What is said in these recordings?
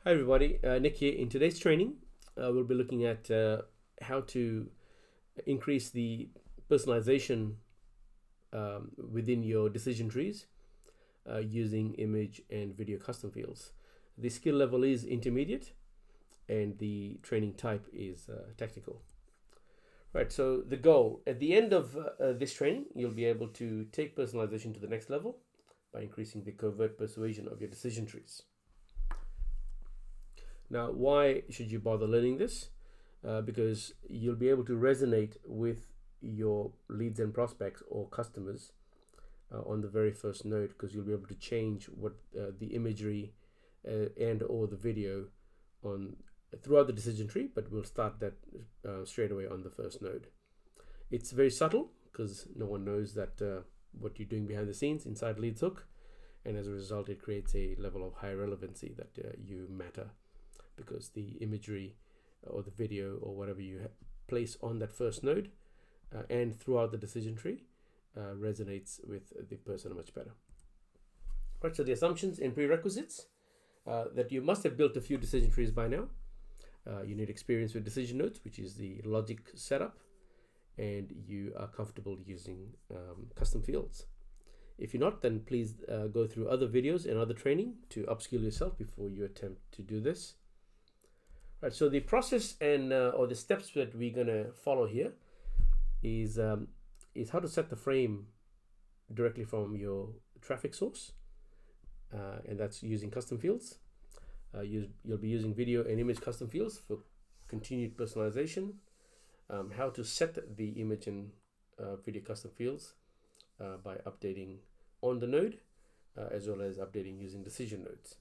Hi everybody, Nick here. In today's training, we'll be looking at how to increase the personalization within your decision trees using image and video custom fields. The skill level is intermediate and the training type is technical. Right, so the goal, at the end of this training, you'll be able to take personalization to the next level by increasing the covert persuasion of your decision trees. Now, why should you bother learning this? Because you'll be able to resonate with your leads and prospects or customers on the very first node, because you'll be able to change what the imagery and or the video on throughout the decision tree, but we'll start that straight away on the first node. It's very subtle because no one knows that what you're doing behind the scenes inside LeadsHook, and as a result it creates a level of high relevancy that you matter, because the imagery or the video or whatever you place on that first node and throughout the decision tree resonates with the person much better. Right, so the assumptions and prerequisites that you must have built a few decision trees by now. You need experience with decision nodes, which is the logic setup, and you are comfortable using custom fields. If you're not, then please go through other videos and other training to upskill yourself before you attempt to do this. Right, so the process and or the steps that we're gonna follow here is how to set the frame directly from your traffic source, and that's using custom fields. You'll be using video and image custom fields for continued personalization. How to set the image and video custom fields by updating on the node, as well as updating using decision nodes,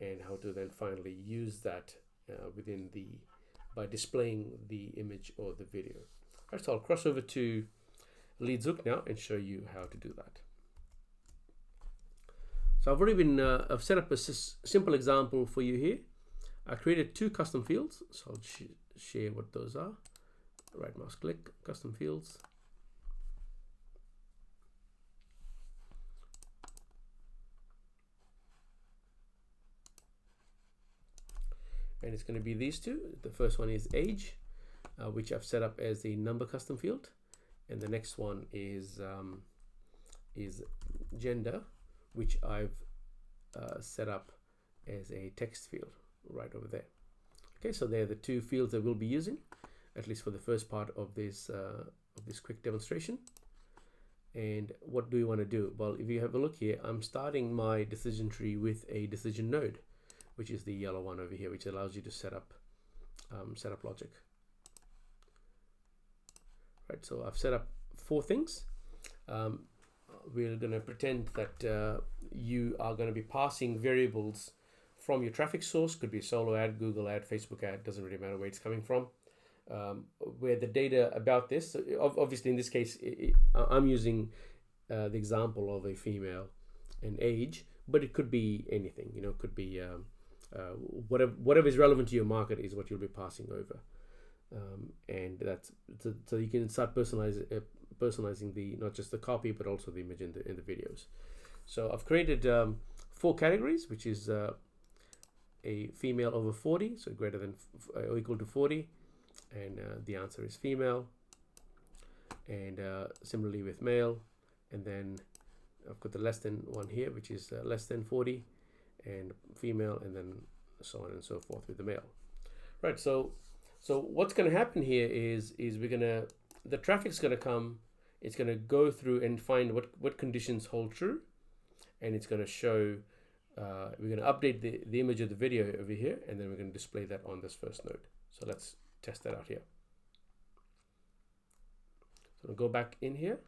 and how to then finally use that by displaying the image or the video. Right, so I'll cross over to LeadsHook now and show you how to do that. So I've set up a simple example for you here. I created two custom fields, so I'll share what those are. Right mouse click, custom fields. And it's going to be these two. The first one is age, which I've set up as a number custom field, and the next one is gender, which I've set up as a text field right over there. Okay, so they're the two fields that we'll be using, at least for the first part of this quick demonstration. And what do we want to do? Well, if you have a look here, I'm starting my decision tree with a decision node, which is the yellow one over here, which allows you to set up logic. Right, so I've set up four things. We're going to pretend that you are going to be passing variables from your traffic source. Could be solo ad, Google ad, Facebook ad, doesn't really matter where it's coming from. Where the data about this, so obviously in this case, I'm using the example of a female and age, but it could be anything. You know, it could be whatever is relevant to your market is what you'll be passing over, and that's so you can start personalizing the not just the copy but also the image in the videos. So I've created 4 categories, which is a female over 40, so greater than or equal to 40, and the answer is female, and similarly with male, and then I've got the less than one here, which is less than 40, and female, and then so on and so forth with the male. Right, so what's going to happen here is the traffic's going to come, it's going to go through and find what conditions hold true, and it's going to show we're going to update the image of the video over here, and then we're going to display that on this first node. So let's test that out here. So I'll go back in here.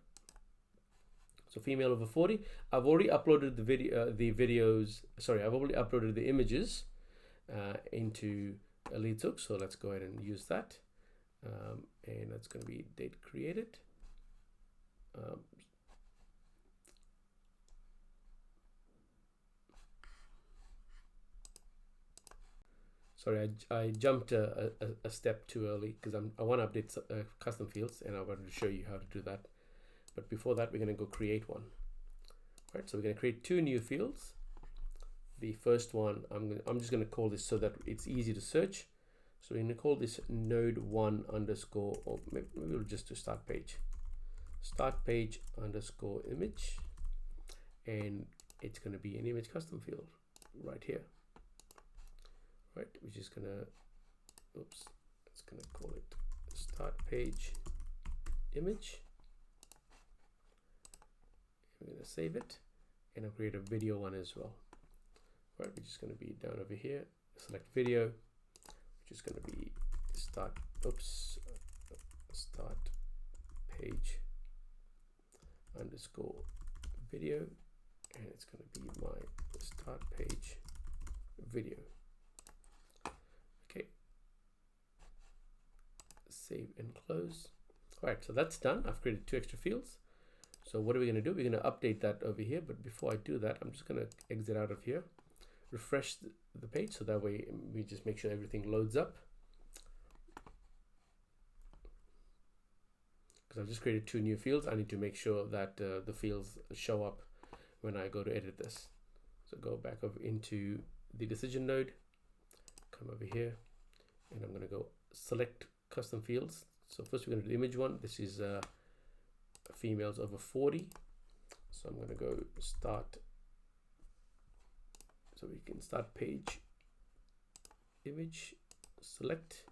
So female over 40. I've already uploaded I've already uploaded the images into LeadsHook. So let's go ahead and use that. And that's going to be date created. Sorry, I jumped a step too early because I want to update custom fields, and I wanted to show you how to do that. But before that, we're going to go create one. Right, so we're going to create 2 new fields. the first one, I'm just going to call this so that it's easy to search. So we're going to call this node 1 underscore, or maybe we'll just do start page underscore image, and it's going to be an image custom field right here, right? Which is going to, it's going to call it start page image. We're going to save it, and I'll create a video one as well, right? Which is going to be down over here. Select video, which is going to be start page underscore video, and it's going to be my start page video. Okay, save and close. All right, so that's done. I've created 2 extra fields. So what are we going to do? We're going to update that over here, but before I do that, I'm just going to exit out of here, refresh the page, so that way we just make sure everything loads up. Because I've just created 2 new fields, I need to make sure that the fields show up when I go to edit this. So go back over into the decision node, come over here, and I'm going to go select custom fields. So first we're going to do the image one. This is females over 40. So I'm going to go start. So we can start page image, select,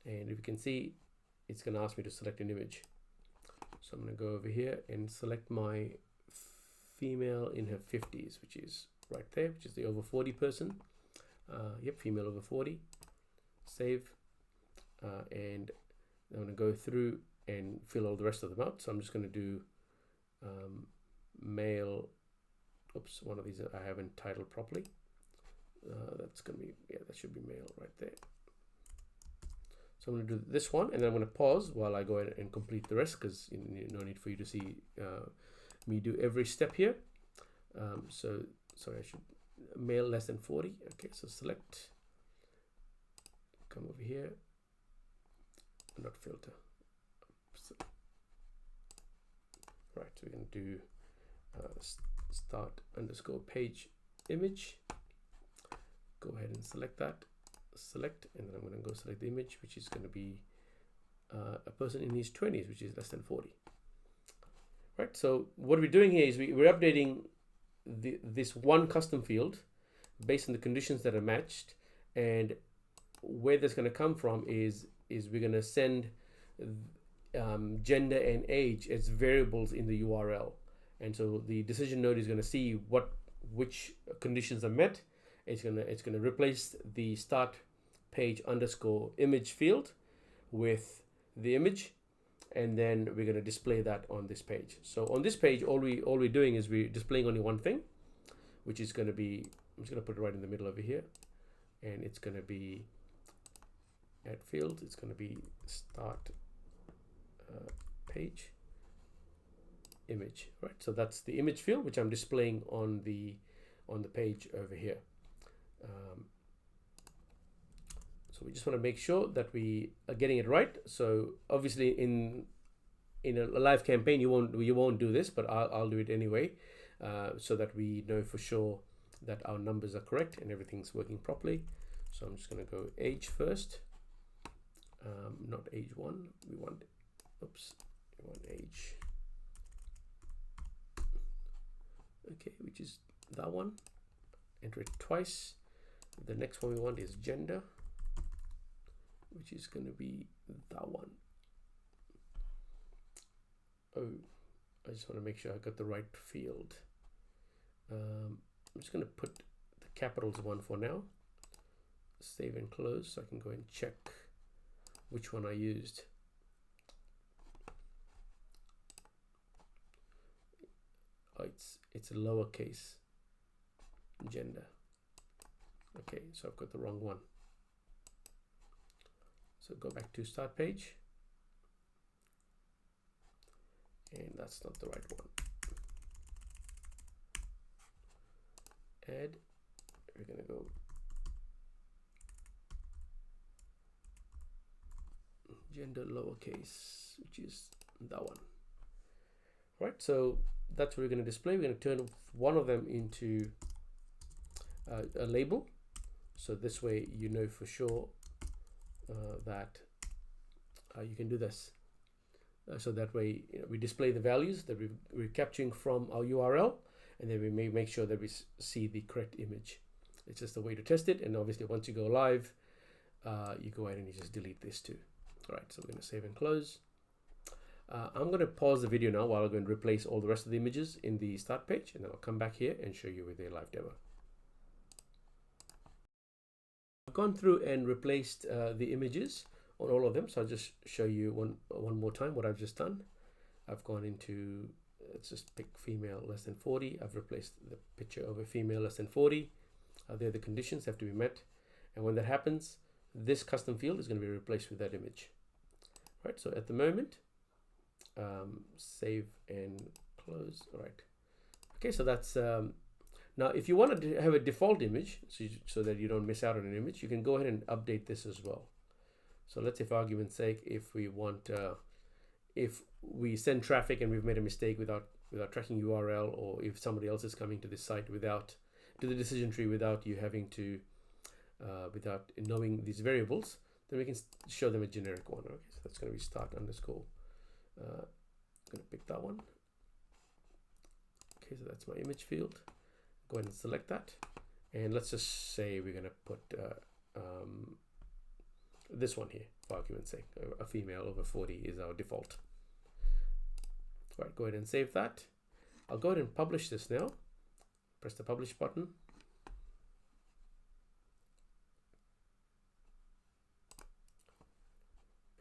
and if you can see, it's going to ask me to select an image. So I'm going to go over here and select my female in her 50s, which is right there, which is the over 40 person. Yep, female over 40. Save, and I'm going to go through and fill all the rest of them out. So I'm just going to do male. Oops, one of these I haven't titled properly. That's going to be, yeah, that should be male right there. So I'm going to do this one, and then I'm going to pause while I go ahead and complete the rest, because no need for you to see me do every step here. So sorry, I should male less than 40. Okay, so select, come over here, not filter. So, right, so we're going to do start underscore page image. Go ahead and select that, select, and then I'm going to go select the image, which is going to be a person in his 20s, which is less than 40. Right, so what we're doing here is we're updating this one custom field based on the conditions that are matched, and where that's going to come from is we're going to send gender and age as variables in the URL. And so the decision node is going to see which conditions are met. It's gonna replace the start page underscore image field with the image, and then we're going to display that on this page. So on this page, all we're doing is we're displaying only one thing, which is going to be, I'm just going to put it right in the middle over here, and it's going to be add field. It's going to be start page image, right? So that's the image field which I'm displaying on the page over here. So we just want to make sure that we are getting it right. So obviously in a live campaign you won't do this, but I'll do it anyway, so that we know for sure that our numbers are correct and everything's working properly. So I'm just going to go age first, not age 1. We want age. Okay, which is that one. Enter it twice. The next one we want is gender, which is going to be that one. Oh, I just want to make sure I got the right field. I'm just going to put the capitals one for now. Save and close so I can go and check which one I used. Oh, it's a lowercase gender. Okay, so I've got the wrong one. So go back to start page, and that's not the right one. Add, we're going to go gender lowercase, which is that one. Right, so that's what we're going to display. We're going to turn one of them into a label. So this way you know for sure that you can do this. So that way, you know, we display the values that we're capturing from our URL, and then we may make sure that we see the correct image. It's just a way to test it. And obviously once you go live, you go ahead and you just delete this too. All right, so we're going to save and close. I'm going to pause the video now while I'm going to replace all the rest of the images in the start page, and then I'll come back here and show you with a live demo. I've gone through and replaced the images on all of them, so I'll just show you one more time what I've just done. I've gone into, let's just pick female less than 40. I've replaced the picture of a female less than 40. There the conditions have to be met, and when that happens, this custom field is going to be replaced with that image. Right, so at the moment, save and close. All right, okay, so that's now if you wanted to have a default image so that you don't miss out on an image, you can go ahead and update this as well. So let's say for argument's sake, if we want if we send traffic and we've made a mistake without tracking URL, or if somebody else is coming to this site to the decision tree without you having to without knowing these variables, then we can show them a generic one. Okay, so that's going to be start underscore. I'm going to pick that one. Okay, so that's my image field. Go ahead and select that, and let's just say we're going to put this one here for argument's sake. A female over 40 is our default. All right, go ahead and save that. I'll go ahead and publish this now. Press the publish button.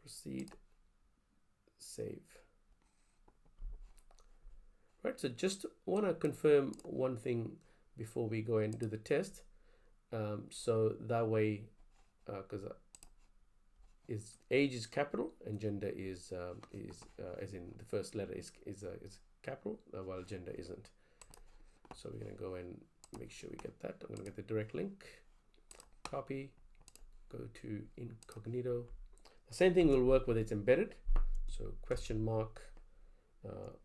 Proceed, save. Right, so just want to confirm one thing before we go and do the test. So that way, because age is capital and gender is as in the first letter is capital, while gender isn't. So we're going to go and make sure we get that. I'm going to get the direct link, copy, go to incognito. The same thing will work whether it's embedded. So question mark,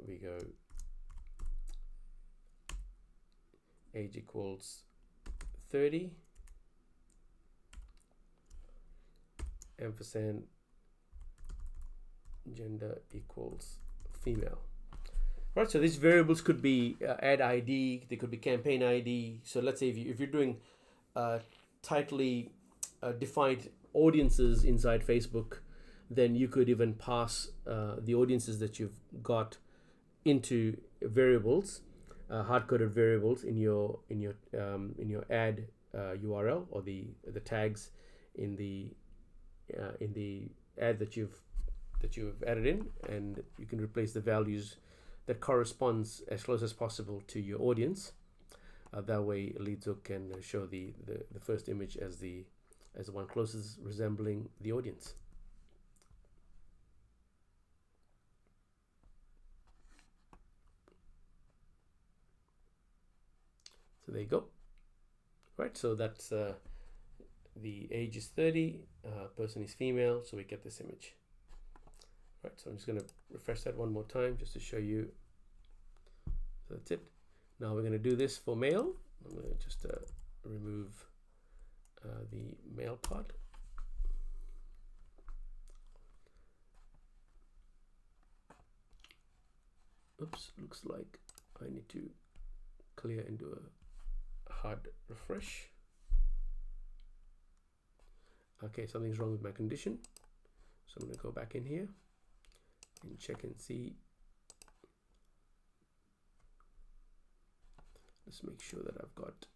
we go age equals 30, ampersand, gender equals female. Right, so these variables could be ad ID, they could be campaign ID. So let's say if you're doing tightly defined audiences inside Facebook, then you could even pass the audiences that you've got into variables, hard-coded variables in your ad URL, or the tags in the ad that you've added in, and you can replace the values that corresponds as close as possible to your audience. That way LeadsHook can show the first image as the one closest resembling the audience. So there you go. Right, so that's the age is 30, person is female, so we get this image. Right, so I'm just going to refresh that one more time just to show you. So that's it. Now we're going to do this for male. I'm going to just remove the male part. Oops, looks like I need to clear and do a hard refresh. Okay, something's wrong with my condition. So I'm going to go back in here and check and see. Let's make sure that I've got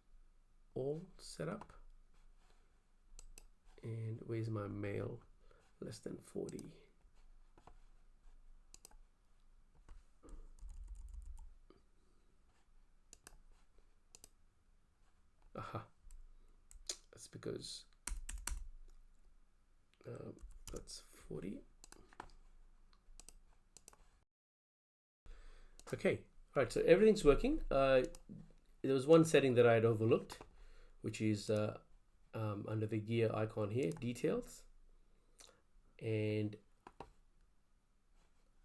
all set up. And where's my male less than 40? Aha, that's because that's 40. Okay, right, so everything's working. There was one setting that I had overlooked, which is under the gear icon here, details. And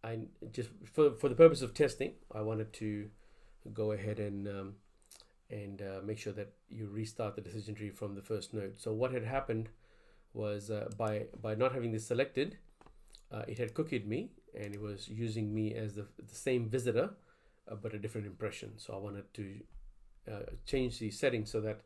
I just, for the purpose of testing, I wanted to go ahead and and make sure that you restart the decision tree from the first node. So what had happened was by not having this selected, it had cookied me, and it was using me as the same visitor, but a different impression. So I wanted to change the settings so that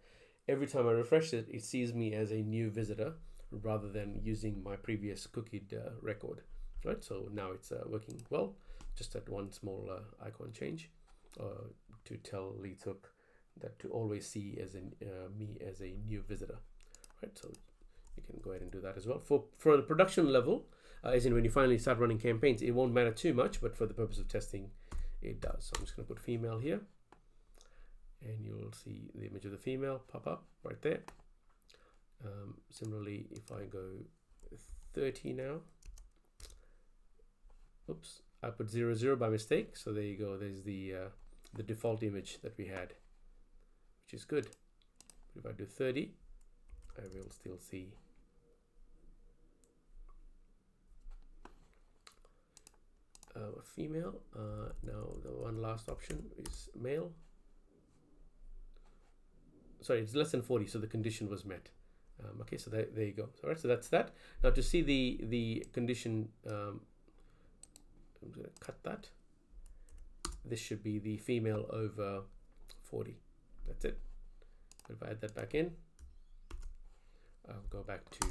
every time I refresh it, it sees me as a new visitor rather than using my previous cookied record. Right, so now it's working well. Just that one small icon change to tell LeadsHook that to always see as me as a new visitor. Right, so you can go ahead and do that as well. For the production level, as in when you finally start running campaigns, it won't matter too much, but for the purpose of testing, it does. So I'm just going to put female here, and you'll see the image of the female pop up right there. Similarly, if I go 30 now, oops, I put 00 by mistake. So there you go. There's the default image that we had, which is good. If I do 30, I will still see a female. Now the one last option is male. Sorry, it's less than 40, so the condition was met. Okay, so there you go. All right, so that's that. Now to see the condition, I'm going to cut that. This should be the female over 40. That's it. If I add that back in, I'll go back to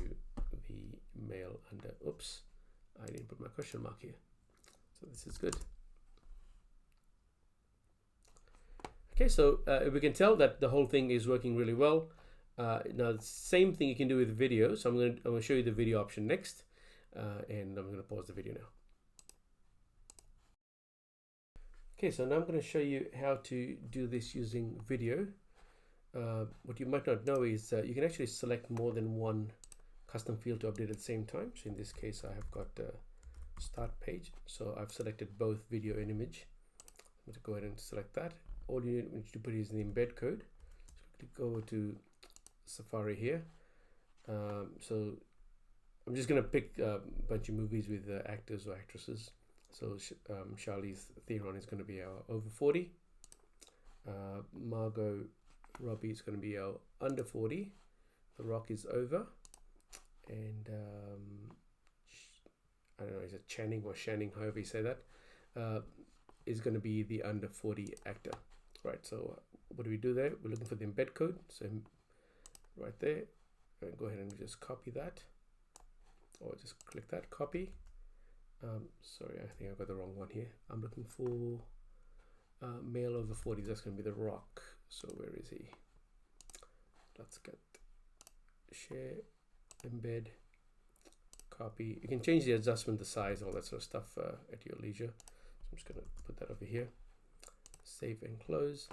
the male under, oops, I didn't put my question mark here. So this is good. Okay, so we can tell that the whole thing is working really well. Now the same thing you can do with video. So I'm going to show you the video option next, and I'm going to pause the video now. Okay, so now I'm going to show you how to do this using video. What you might not know is you can actually select more than one custom field to update at the same time. So in this case, I have got start page. So I've selected both video and image. I'm going to go ahead and select that. All you need to put is the embed code. So click over to Safari here. So I'm just going to pick a bunch of movies with actors or actresses. So Charlize Theron is going to be our over 40. Margot Robbie is going to be our under 40. The Rock is over. And I don't know, is it Channing or Shanning, however you say that, is going to be the under 40 actor. Right, so what do we do there? We're looking for the embed code. So right there, go ahead and just copy that, or just click that, copy. Sorry, I think I got the wrong one here. I'm looking for male over 40. That's going to be The Rock. So where is he? Let's get share, embed, copy. You can change the adjustment, the size, all that sort of stuff at your leisure. So I'm just going to put that over here. Save and close.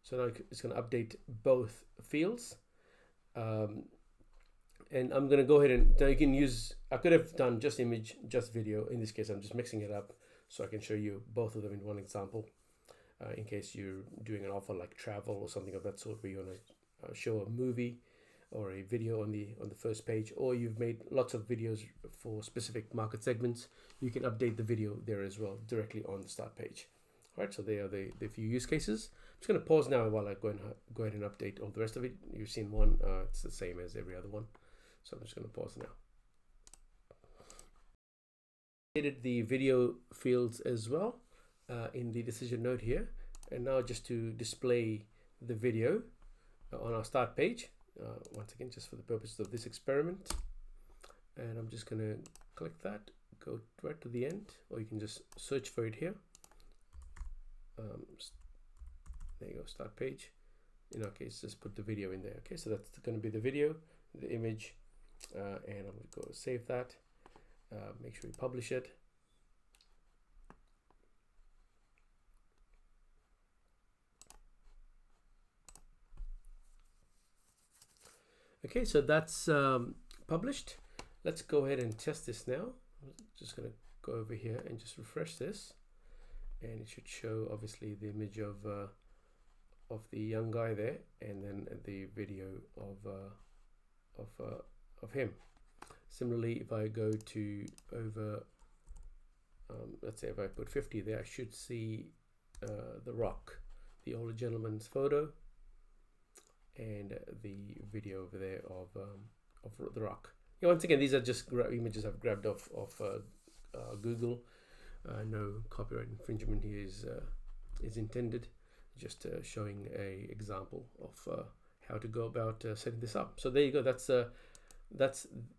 So now it's going to update both fields. And I'm going to go ahead and now you can use, I could have done just image, just video. In this case, I'm just mixing it up so I can show you both of them in one example. In case you're doing an offer like travel or something of that sort, where you want to show a movie or a video on the first page, or you've made lots of videos for specific market segments, you can update the video there as well directly on the start page. All right, so there are the few use cases. I'm just going to pause now while I go ahead and update all the rest of it. You've seen one, it's the same as every other one. So I'm just going to pause now. Edit the video fields as well in the decision node here. And now just to display the video on our start page, once again, just for the purposes of this experiment. And I'm just going to click that, go right to the end, or you can just search for it here. There you go, start page. In our case, just put the video in there. Okay, so that's going to be the video, the image, and I'm going to go save that. Make sure you publish it. Okay, so that's published. Let's go ahead and test this now. I'm just going to go over here and just refresh this, and it should show obviously the image of the young guy there, and then the video of him. Similarly, if I go to over, let's say if I put 50 there, I should see The Rock, the older gentleman's photo, and the video over there of the rock. Yeah, once again, these are just images I've grabbed off Google. No copyright infringement here is intended. Just showing a example of how to go about setting this up. So there you go. That's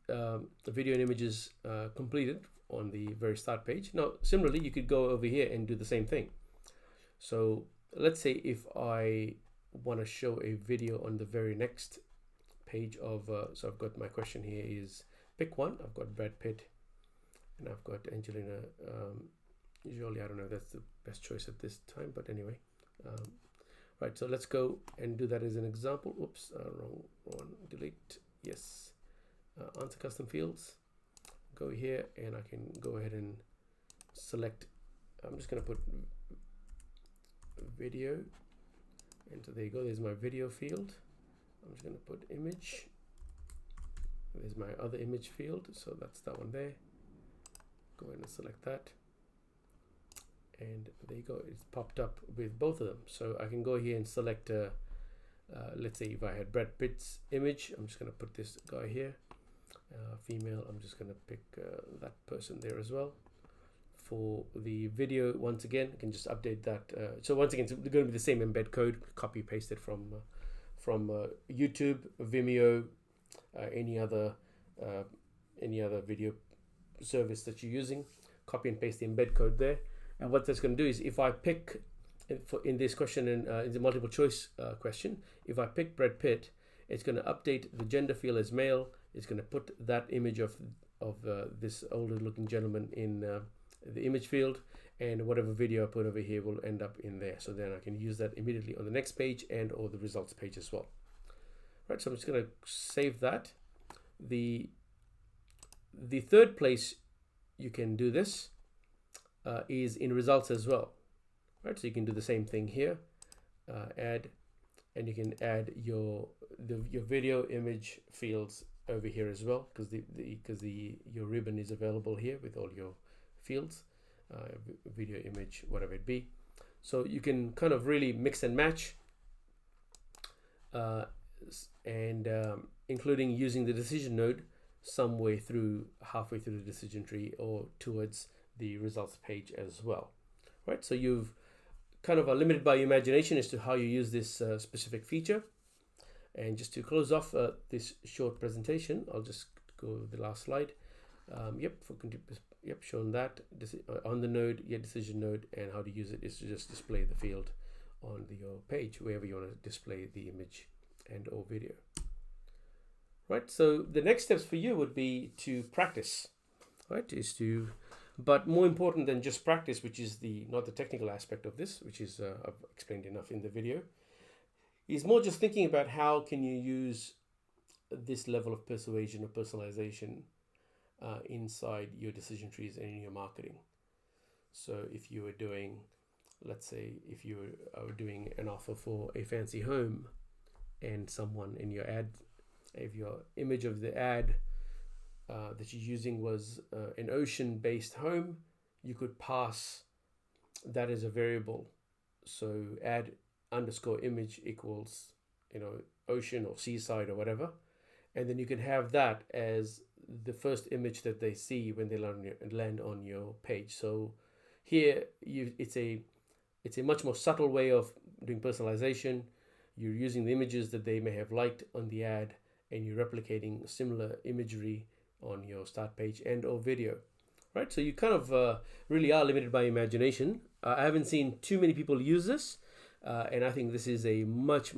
the video and images completed on the very start page. Now, similarly, you could go over here and do the same thing. So let's say if I want to show a video on the very next page of, so I've got my question here is pick one. I've got Brad Pitt and I've got Angelina Jolie. I don't know if that's the best choice at this time, but anyway. Right, so let's go and do that as an example. Oops, wrong one. Delete. Yes. Answer custom fields. Go here and I can go ahead and select. I'm just going to put video, and so there you go. There's my video field. I'm just going to put image. There's my other image field, so that's that one there. Go ahead and select that. And there you go, it's popped up with both of them. So I can go here and select, let's say if I had Brad Pitt's image, I'm just going to put this guy here. Female, I'm just going to pick that person there as well. For the video, once again, I can just update that. So once again, it's going to be the same embed code, copy pasted from YouTube, Vimeo, any other video service that you're using. Copy and paste the embed code there. And what that's going to do is if I pick, in this question, in the multiple choice question, if I pick Brad Pitt, it's going to update the gender field as male. It's going to put that image of this older looking gentleman in the image field, and whatever video I put over here will end up in there. So then I can use that immediately on the next page and or the results page as well. Right, so I'm just going to save that. The third place you can do this is in results as well, right? So you can do the same thing here, add, and you can add your video image fields over here as well, because your ribbon is available here with all your fields, video, image, whatever it be. So you can kind of really mix and match, and including using the decision node somewhere through, halfway through the decision tree or towards the results page as well, right? So you've kind of limited by your imagination as to how you use this specific feature. And just to close off this short presentation, I'll just go with the last slide. Shown that on the node, decision node, and how to use it is to just display the field on your page wherever you want to display the image and or video. Right, so the next steps for you would be to practice, right? But more important than just practice, which is not the technical aspect of this, which is I've explained enough in the video, is more just thinking about how can you use this level of persuasion or personalization inside your decision trees and in your marketing. So if you were doing, let's say, if you were doing an offer for a fancy home, and someone in your ad, if your image of the ad that you're using was an ocean-based home, you could pass that as a variable. So ad underscore image equals, ocean or seaside or whatever. And then you can have that as the first image that they see when they land on your page. So here it's a much more subtle way of doing personalization. You're using the images that they may have liked on the ad, and you're replicating similar imagery on your start page and or video, right? So you kind of really are limited by imagination. I haven't seen too many people use this, and I think this is a much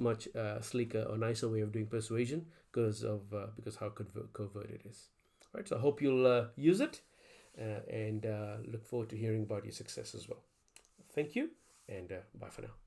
sleeker or nicer way of doing persuasion because how covert it is, right? So I hope you'll use it, and look forward to hearing about your success as well. Thank you, and bye for now.